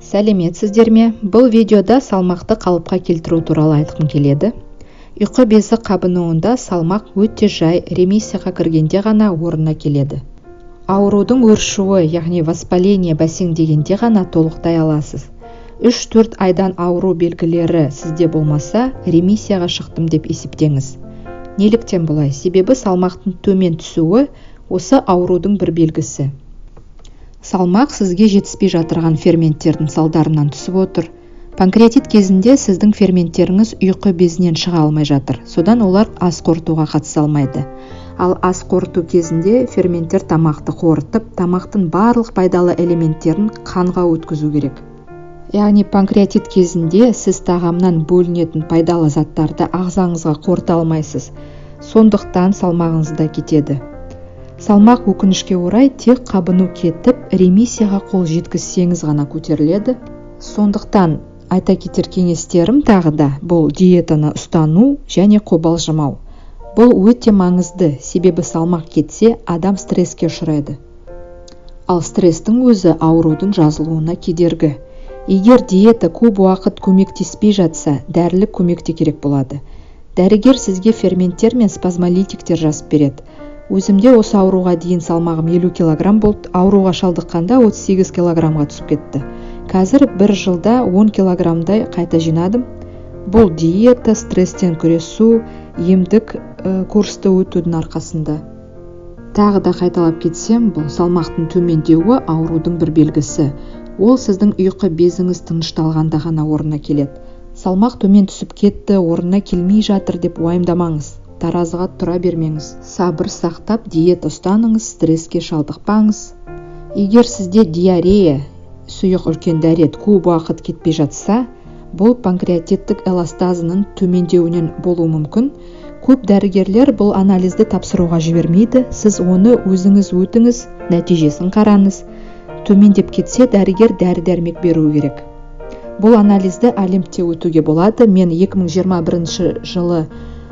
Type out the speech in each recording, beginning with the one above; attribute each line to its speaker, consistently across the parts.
Speaker 1: Сәлеметсіздер ме? Бұл видеода салмақты қалыпқа келтіру туралы айтқым келеді. Ұйқы безі қабынуында салмақ өте жай, ремиссияға кіргенде ғана орнына келеді. Аурудың өршуі, яғни воспаление бәсеңдегенде ғана толықтай аласыз. 3-4 айдан ауру белгілері сізде болмаса, ремиссияға шықтым деп есептеңіз. Неліктен бұлай? Себебі салмақтың төмен түсуі осы аурудың бір белгісі. Салмақ сізге жетіспей жатырған ферменттердің салдарынан түсіп отыр. Панкреатит кезінде сіздің ферменттеріңіз ұйқы безінен шыға алмай жатыр. Содан олар ас қорытуға қатыса алмайды. Ал ас қорыту кезінде ферменттер тамақты қорытып, тамақтың барлық пайдалы элементтерін қанға өткізу керек. Яғни панкреатит кезінде сіз тағамнан бөлінетін пайдалы заттарды ағзаңызға қорыта алмайсыз. Сондықтан салмағыңыз да кетеді. Салмақ өкінішке орай тек қабыну кетіп, ремиссияға қол жеткізсеңіз ғана көтеріледі. Сондықтан айта кетер кеңестерім тағы да бұл диетаны ұстану және қобалжымау. Бұл өте маңызды, себебі салмақ кетсе, адам стресске ұшырайды. Ал стресстің өзі аурудың жазылуына кедергі. Егер диета көп уақыт көмектеспей жатса, дәрілік көмек те керек болады. Дәрігер сізге ферменттер мен спазмолитиктер жазып береді. Өзімде осы ауруға дейін салмағым 50 килограмм болды, ауруға шалдыққанда 38 килограммға түсіп кетті. Қазір бір жылда 10 килограммдай қайта жинадым. Бұл диета, стресстен күресу, емдік курсты өтудің арқасында. Тағы да қайталап кетсем, бұл салмақтың төмендеуі аурудың бір белгісі. Ол сіздің ұйқы безіңіз тынышталғанда ғана орнына келеді. Салмақ төмен түсіп кетті, орнына келмей жатыр деп уайымдамаңыз. Таразыға тұра бермеңіз. Сабыр сақтап, диета ұстаныңыз, стресске шалдықпаңыз. Егер сізде диарея, сұйық үлкен дәрет көп уақыт кетпей жатса, бұл панкреатиттік эластазының төмендеуінен болуы мүмкін. Көп дәрігерлер бұл анализді тапсыруға жібермейді. Сіз оны өзіңіз өтіңіз, нәтижесін қараңыз. Төмендеп кетсе, дәрігер дәрі-дәрмек беруі керек. Бұл анализді Олимпте өтуге болады. Мен 2021 жылы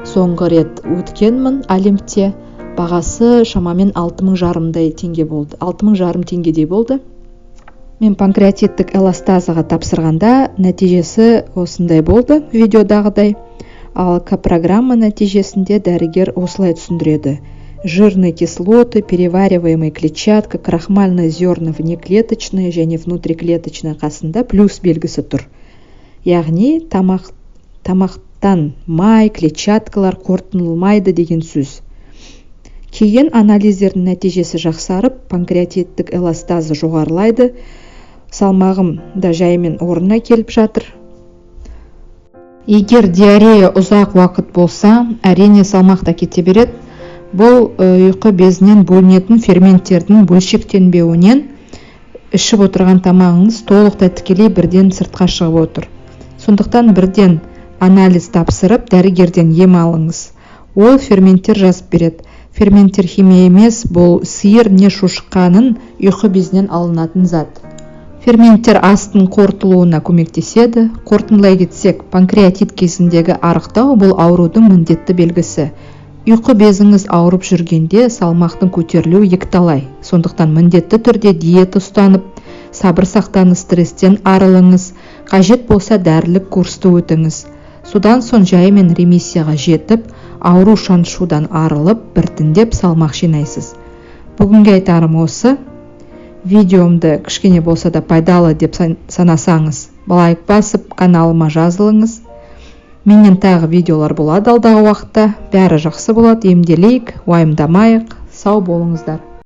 Speaker 1: соңғы рет өткенмін Олимпте. Бағасы шамамен 6,500 теңге болды. 6,500 теңгедей болды. Мен панкреатиттік эластазаға тапсырғанда нәтижесі осындай болды, видеодағыдай. Ал программа нәтижесінде дәрігер осылай түсіндіреді. Жирные кислоты, перевариваемая клетчатка, крахмальные зерна внеклеточные және внутриклеточные қасында плюс белгісі тұр. Яғни тамақтан май, клетчаткалар қорытылмайды деген сөз. Кейін анализдердің нәтижесі жақсарып, панкреатиттік эластазы жоғарылайды. Салмағым да жаймен орнына келіп жатыр. Егер диарея ұзақ уақыт болса, әрине салмақ та кете береді. Бұл ұйқы безінен бөлінетін ферменттердің бөлшектенбеуінен ішіп отырған тамағыңыз толықтай тікелей бірден сыртқа шығып отыр. Сондықтан бірден анализ тапсырып, дәрігерден ем алыңыз. Ол ферменттер жазып береді. Ферменттер химия емес, бұл сиыр не шошқаның ұйқы безінен алынатын зат. Ферменттер астың қорытылуына көмектеседі. Қорытындылай кетсек, панкреатит кезіндегі арықтау бұл аурудың міндетті белгісі. Ұйқы безіңіз ауырып жүргенде салмақтың көтерілуі екіталай. Сондықтан міндетті түрде диета ұстанып, сабыр сақтаңыз, стресстен арылыңыз, қажет болса дәрілік курсты өтіңіз. Содан соң жаймен ремиссияға жетіп, ауру шаншудан арылып, біртіндеп салмақ жинайсыз. Бүгінгі айтарым осы. Видеомды кішкене болса да пайдалы деп санасаңыз, лайк басып, каналыма жазылыңыз. Менен тағы видеолар болады алдағы уақытта. Бәрі жақсы болады, емделейік, уайымдамайық. Сау болыңыздар.